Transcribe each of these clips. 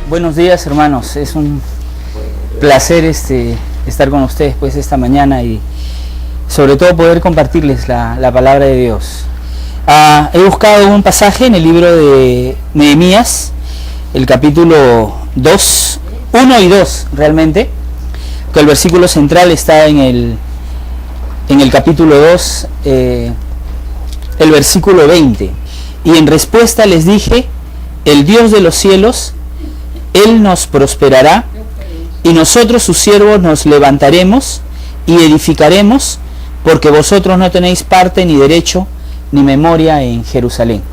Buenos días, hermanos. Es un placer estar con ustedes pues esta mañana y sobre todo poder compartirles la palabra de Dios. He buscado un pasaje en el libro de Nehemías, el capítulo 2, 1 y 2 realmente, que el versículo central está en el capítulo 2, el versículo 20. Y en respuesta les dije: el Dios de los cielos, Él nos prosperará, y nosotros sus siervos nos levantaremos y edificaremos, porque vosotros no tenéis parte ni derecho ni memoria en Jerusalén.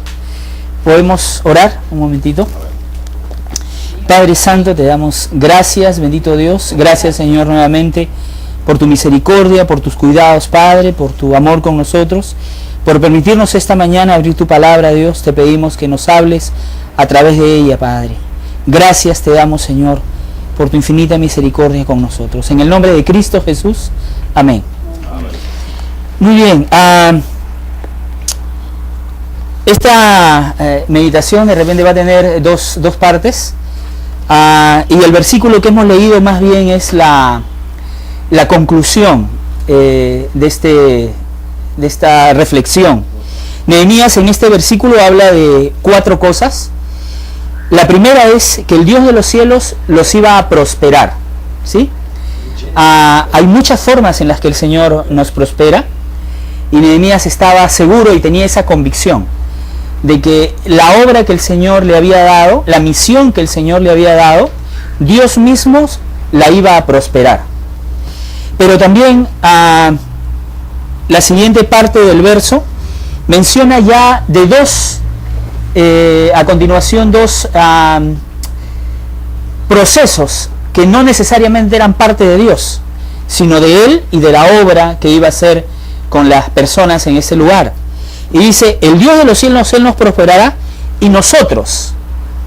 ¿Podemos orar un momentito? Padre Santo, te damos gracias, bendito Dios. Gracias, Señor, nuevamente por tu misericordia, por tus cuidados, Padre, por tu amor con nosotros, por permitirnos esta mañana abrir tu palabra, Dios. Te pedimos que nos hables a través de ella, Padre. Gracias te damos, Señor, por tu infinita misericordia con nosotros. En el nombre de Cristo Jesús, amén. Amén. Muy bien. Esta meditación de repente va a tener dos partes. Y el versículo que hemos leído más bien es la conclusión de esta reflexión. Nehemías en este versículo habla de 4 cosas. La primera es que el Dios de los cielos los iba a prosperar, ¿sí? Hay muchas formas en las que el Señor nos prospera, y Nehemías estaba seguro y tenía esa convicción de que la obra que el Señor le había dado, la misión que el Señor le había dado, Dios mismo la iba a prosperar. Pero también la siguiente parte del verso menciona ya de a continuación dos procesos que no necesariamente eran parte de Dios, sino de Él y de la obra que iba a hacer con las personas en ese lugar. Y dice: el Dios de los cielos, Él nos prosperará, y nosotros,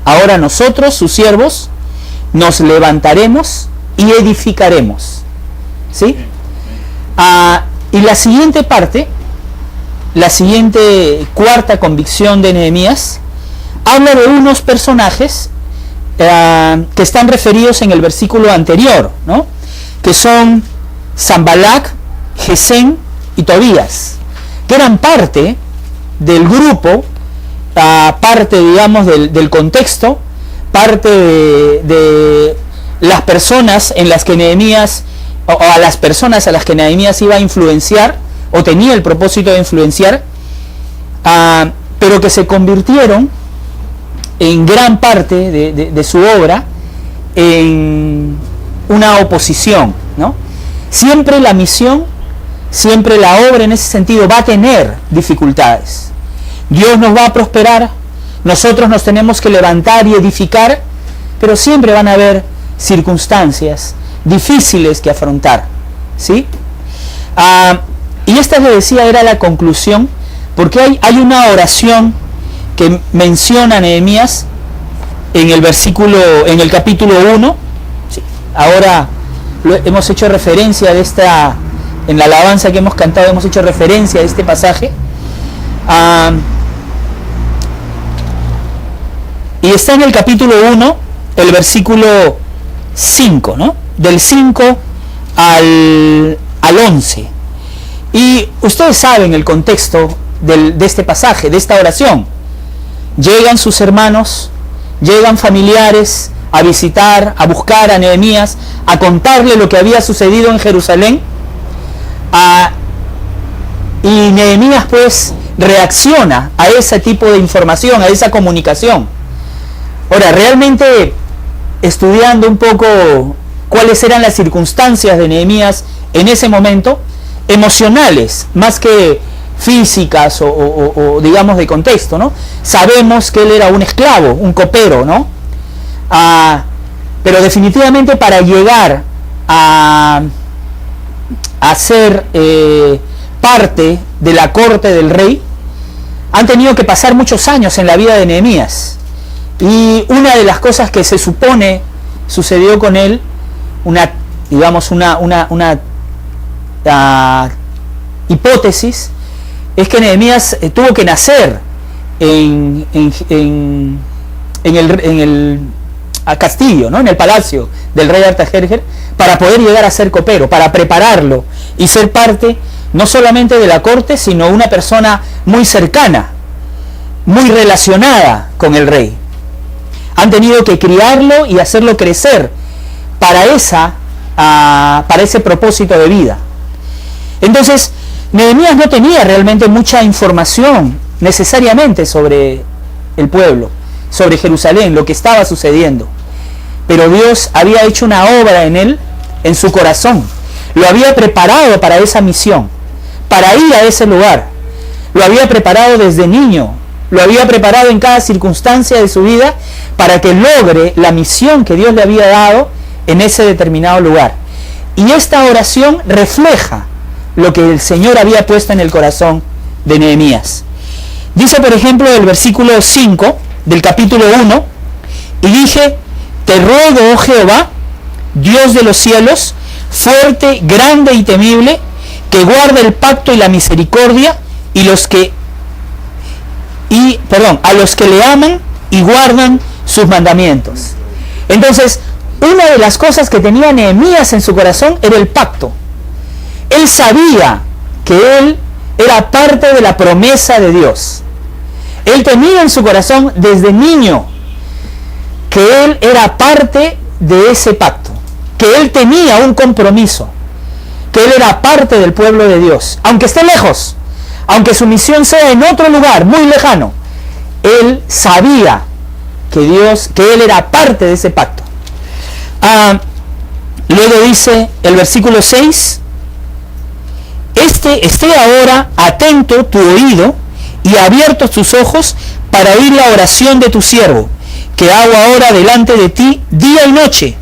ahora nosotros, sus siervos, nos levantaremos y edificaremos, ¿sí? Y la siguiente parte, la siguiente cuarta convicción de Nehemías, habla de unos personajes que están referidos en el versículo anterior, ¿no? Que son Sanballat, Gesem y Tobías, que eran parte del grupo, parte, digamos, del contexto, parte de las personas en las que Nehemías, o a las personas a las que Nehemías iba a influenciar, o tenía el propósito de influenciar, pero que se convirtieron en gran parte de su obra en una oposición, ¿no? Siempre la misión, siempre la obra en ese sentido va a tener dificultades. Dios nos va a prosperar, nosotros nos tenemos que levantar y edificar, pero siempre van a haber circunstancias difíciles que afrontar, ¿sí? Y esta, le decía, era la conclusión, porque hay una oración que menciona Nehemías en el capítulo 1. ¿Sí? Ahora hemos hecho referencia de esta, en la alabanza que hemos cantado, hemos hecho referencia a este pasaje. Y está en el capítulo 1, el versículo 5, ¿no? Del 5 al 11. Y ustedes saben el contexto de este pasaje, de esta oración. Llegan sus hermanos, llegan familiares a visitar, a buscar a Nehemías, a contarle lo que había sucedido en Jerusalén. Y Nehemías pues reacciona a ese tipo de información, a esa comunicación. Ahora, realmente, estudiando un poco cuáles eran las circunstancias de Nehemías en ese momento, emocionales, más que físicas o digamos de contexto, ¿no? Sabemos que él era un esclavo, un copero, ¿no? Pero definitivamente para llegar a ser parte de la corte del rey, han tenido que pasar muchos años en la vida de Nehemías. Y una de las cosas que se supone sucedió con él, una hipótesis, es que Nehemías tuvo que nacer en castillo, ¿no? En el palacio del rey Artajerjes, para poder llegar a ser copero, para prepararlo y ser parte no solamente de la corte, sino una persona muy cercana, muy relacionada con el rey. Han tenido que criarlo y hacerlo crecer para ese propósito de vida. Entonces, Nehemías no tenía realmente mucha información necesariamente sobre el pueblo, sobre Jerusalén, lo que estaba sucediendo. Pero Dios había hecho una obra en él, en su corazón. Lo había preparado para esa misión, para ir a ese lugar. Lo había preparado desde niño, lo había preparado en cada circunstancia de su vida para que logre la misión que Dios le había dado en ese determinado lugar. Y esta oración refleja lo que el Señor había puesto en el corazón de Nehemías. Dice, por ejemplo, el versículo 5 del capítulo 1, y dije, te ruego, oh Jehová, Dios de los cielos, fuerte, grande y temible, que guarde el pacto y la misericordia a los que le aman y guardan sus mandamientos. Entonces, una de las cosas que tenía Nehemías en su corazón era el pacto. Él sabía que él era parte de la promesa de Dios. Él tenía en su corazón desde niño que él era parte de ese pacto, que él tenía un compromiso, que él era parte del pueblo de Dios, aunque esté lejos, aunque su misión sea en otro lugar muy lejano. Él sabía que él era parte de ese pacto. Luego dice el versículo 6, esté ahora atento tu oído y abiertos tus ojos para oír la oración de tu siervo, que hago ahora delante de ti día y noche,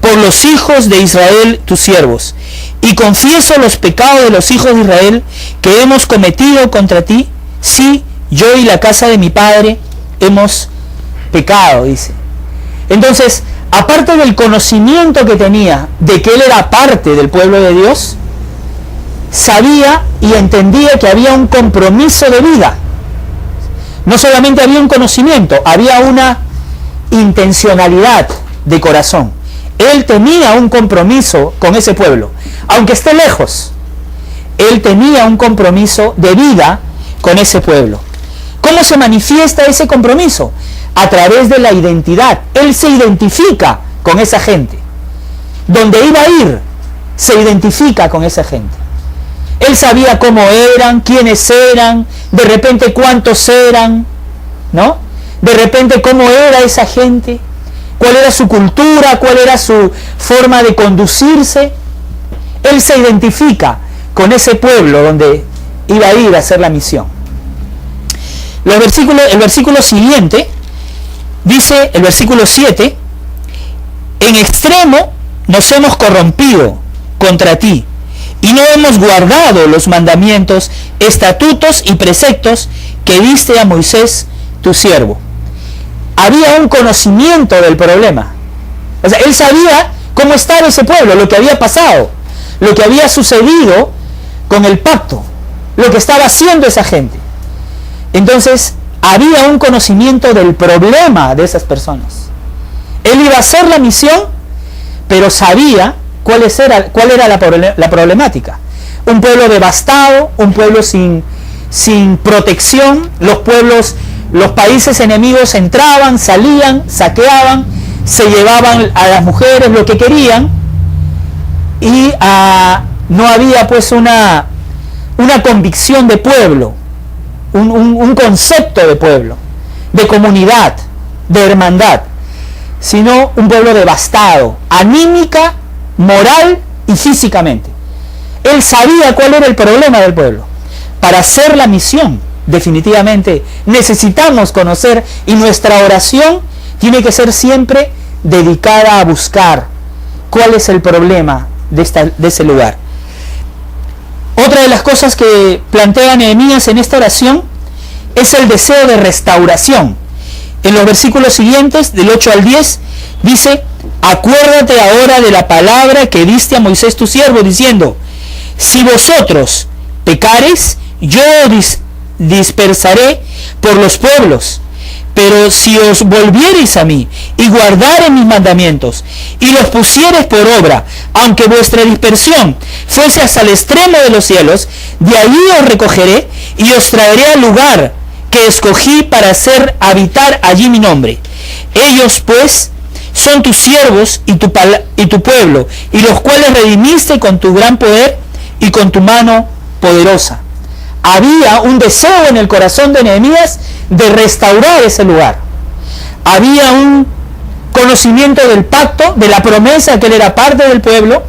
por los hijos de Israel tus siervos, y confieso los pecados de los hijos de Israel que hemos cometido contra ti, sí, yo y la casa de mi padre hemos pecado, dice. Entonces, aparte del conocimiento que tenía de que él era parte del pueblo de Dios, sabía y entendía que había un compromiso de vida. No solamente había un conocimiento, había una intencionalidad de corazón. Él tenía un compromiso con ese pueblo, aunque esté lejos. Él tenía un compromiso de vida con ese pueblo. ¿Cómo se manifiesta ese compromiso? A través de la identidad. Él se identifica con esa gente. Donde iba a ir, se identifica con esa gente. Él sabía cómo eran, quiénes eran, de repente cuántos eran, ¿no? De repente cómo era esa gente, cuál era su cultura, cuál era su forma de conducirse. Él se identifica con ese pueblo donde iba a ir a hacer la misión. El versículo siguiente dice, el versículo 7, en extremo nos hemos corrompido contra ti, y no hemos guardado los mandamientos, estatutos y preceptos que diste a Moisés tu siervo. Había un conocimiento del problema. O sea, él sabía cómo estaba ese pueblo, lo que había pasado, lo que había sucedido con el pacto, lo que estaba haciendo esa gente. Entonces, había un conocimiento del problema de esas personas. Él iba a hacer la misión, pero sabía cuál era la problemática. Un pueblo devastado, un pueblo sin protección. Los países enemigos entraban, salían, saqueaban, se llevaban a las mujeres lo que querían, y no había pues una convicción de pueblo, un concepto de pueblo, de comunidad, de hermandad, sino un pueblo devastado, anímica, moral y físicamente. Él sabía cuál era el problema del pueblo. Para hacer la misión, definitivamente necesitamos conocer, y nuestra oración tiene que ser siempre dedicada a buscar cuál es el problema de ese lugar. Otra de las cosas que plantea Nehemías en esta oración es el deseo de restauración. En los versículos siguientes, del 8 al 10, dice, acuérdate ahora de la palabra que diste a Moisés tu siervo, diciendo, si vosotros pecareis, yo dispersaré por los pueblos, Pero si os volviereis a mí y guardareis mis mandamientos y los pusiereis por obra, aunque vuestra dispersión fuese hasta el extremo de los cielos, de allí os recogeré y os traeré al lugar que escogí para hacer habitar allí mi nombre. Ellos pues son tus siervos y tu pueblo, y los cuales redimiste con tu gran poder y con tu mano poderosa. Había un deseo en el corazón de Nehemías de restaurar ese lugar. Había un conocimiento del pacto, de la promesa que él era parte del pueblo.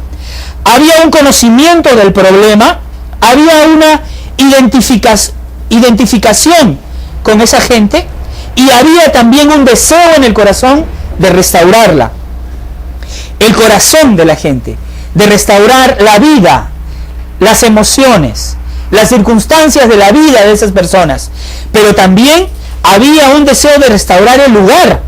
Había un conocimiento del problema. Había una identificación con esa gente. Y había también un deseo en el corazón de restaurarla. El corazón de la gente, de restaurar la vida, las emociones, las circunstancias de la vida de esas personas. Pero también había un deseo de restaurar el lugar.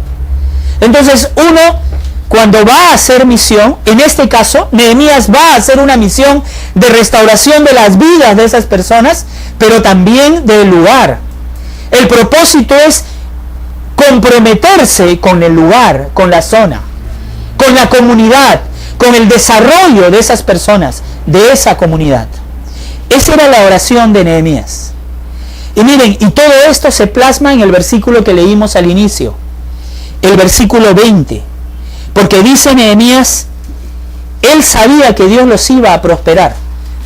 Entonces uno, cuando va a hacer misión, en este caso Nehemías va a hacer una misión de restauración de las vidas de esas personas, pero también del lugar. El propósito es comprometerse con el lugar, con la zona, con la comunidad, con el desarrollo de esas personas, de esa comunidad. Esa era la oración de Nehemías. Y miren, y todo esto se plasma en el versículo que leímos al inicio, el versículo 20, porque dice Nehemías, él sabía que Dios los iba a prosperar,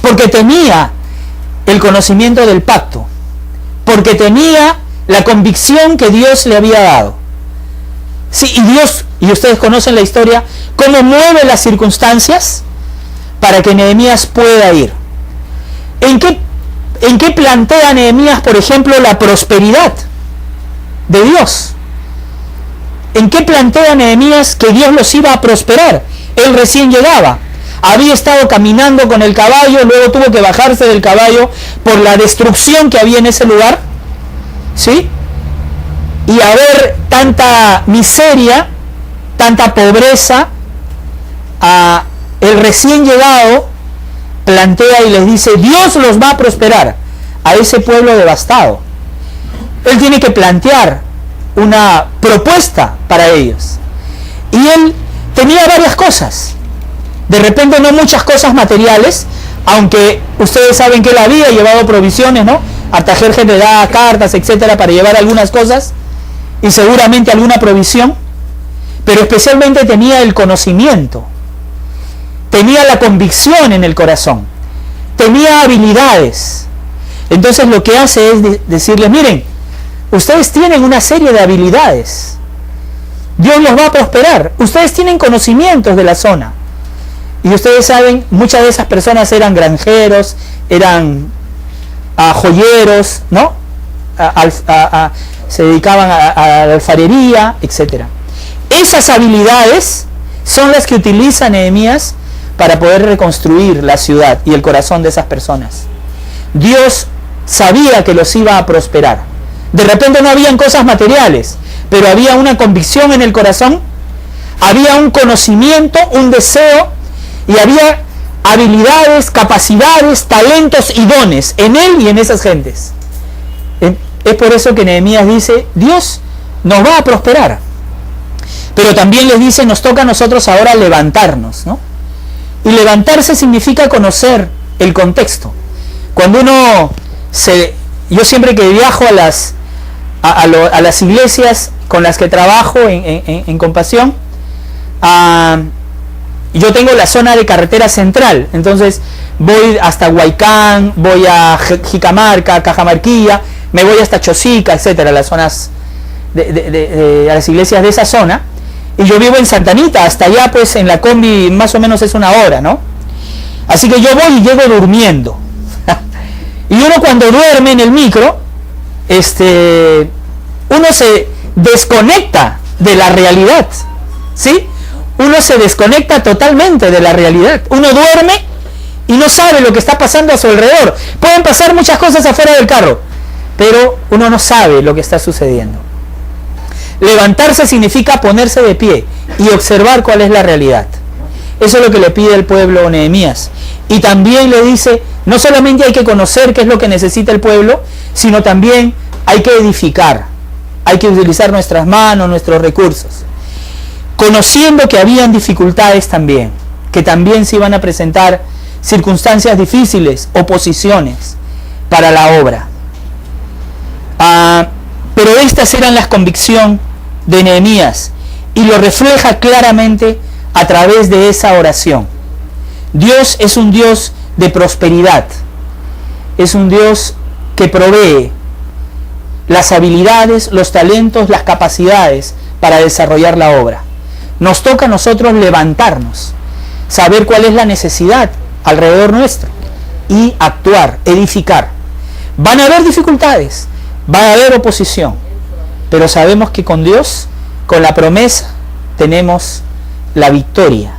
porque tenía el conocimiento del pacto, porque tenía la convicción que Dios le había dado. Sí, y Dios, y ustedes conocen la historia, cómo mueve las circunstancias para que Nehemías pueda ir. ¿En qué plantea Nehemías, por ejemplo, la prosperidad de Dios? ¿En qué plantea Nehemías que Dios los iba a prosperar? Él recién llegaba, había estado caminando con el caballo, luego tuvo que bajarse del caballo por la destrucción que había en ese lugar, ¿sí? Y a ver tanta miseria, tanta pobreza, el recién llegado plantea y les dice, Dios los va a prosperar a ese pueblo devastado. Él tiene que plantear una propuesta para ellos. Y él tenía varias cosas. De repente no muchas cosas materiales, aunque ustedes saben que él había llevado provisiones, ¿no? Artajerjes le da cartas, etcétera, para llevar algunas cosas y seguramente alguna provisión, pero especialmente tenía el conocimiento, tenía la convicción en el corazón, tenía habilidades. Entonces lo que hace es decirles, miren, ustedes tienen una serie de habilidades, Dios los va a prosperar, ustedes tienen conocimientos de la zona. Y ustedes saben, muchas de esas personas eran granjeros, eran joyeros, ¿no? Se dedicaban a la alfarería, etc. Esas habilidades son las que utiliza Nehemías para poder reconstruir la ciudad y el corazón de esas personas. Dios sabía que los iba a prosperar. De repente no habían cosas materiales, pero había una convicción en el corazón, había un conocimiento, un deseo, y había habilidades, capacidades, talentos y dones en él y en esas gentes. Es por eso que Nehemías dice, Dios nos va a prosperar. Pero también les dice, nos toca a nosotros ahora levantarnos, ¿no? Y levantarse significa conocer el contexto. Cuando yo siempre que viajo a las iglesias con las que trabajo en Compasión, yo tengo la zona de carretera central, entonces voy hasta Huaycán, voy a Jicamarca, Cajamarquilla, me voy hasta Chosica, etcétera, las zonas de las iglesias de esa zona. Y yo vivo en Santa Anita, hasta allá pues en la combi más o menos es una hora, ¿no? Así que yo voy y llego durmiendo. Y uno cuando duerme en el micro, uno se desconecta de la realidad, ¿sí? Uno se desconecta totalmente de la realidad. Uno duerme y no sabe lo que está pasando a su alrededor. Pueden pasar muchas cosas afuera del carro, pero uno no sabe lo que está sucediendo. Levantarse significa ponerse de pie y observar cuál es la realidad. Eso es lo que le pide el pueblo Nehemías. Y también le dice, no solamente hay que conocer qué es lo que necesita el pueblo, sino también hay que edificar. hay que utilizar nuestras manos, nuestros recursos, conociendo que habían dificultades también, que también se iban a presentar circunstancias difíciles, oposiciones para la obra. Pero estas eran las convicciones de Nehemías y lo refleja claramente a través de esa oración. Dios es un Dios de prosperidad, es un Dios que provee las habilidades, los talentos, las capacidades para desarrollar la obra. Nos toca a nosotros levantarnos, saber cuál es la necesidad alrededor nuestro y actuar, edificar. Van a haber dificultades, va a haber oposición, pero sabemos que con Dios, con la promesa, tenemos la victoria.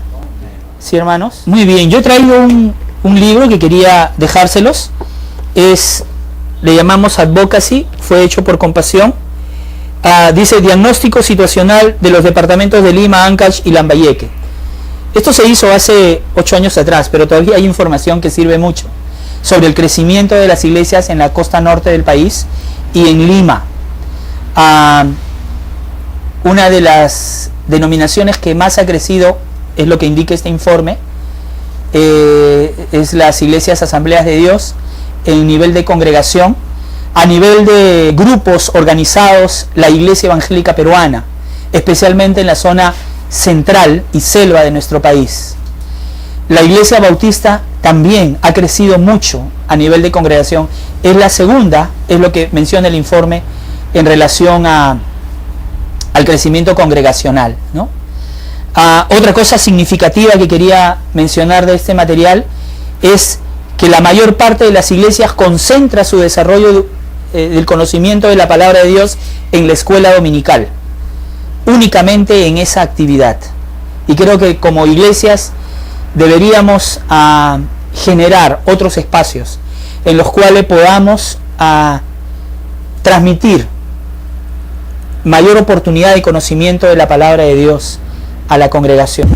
¿Sí, hermanos? Muy bien, yo he traído un libro que quería dejárselos. Le llamamos Advocacy, fue hecho por Compasión. Dice Diagnóstico Situacional de los Departamentos de Lima, Ancash y Lambayeque. Esto se hizo hace 8 años atrás, pero todavía hay información que sirve mucho sobre el crecimiento de las iglesias en la costa norte del país y en Lima. Una de las denominaciones que más ha crecido, es lo que indica este informe, es las iglesias Asambleas de Dios, el nivel de congregación, a nivel de grupos organizados, la Iglesia Evangélica Peruana, especialmente en la zona central y selva de nuestro país. La Iglesia Bautista también ha crecido mucho a nivel de congregación. Es la segunda, es lo que menciona el informe en relación al crecimiento congregacional, ¿no? Otra cosa significativa que quería mencionar de este material es que la mayor parte de las iglesias concentra su desarrollo del conocimiento de la palabra de Dios en la escuela dominical, únicamente en esa actividad. Y creo que como iglesias deberíamos generar otros espacios en los cuales podamos transmitir mayor oportunidad de conocimiento de la palabra de Dios a la congregación.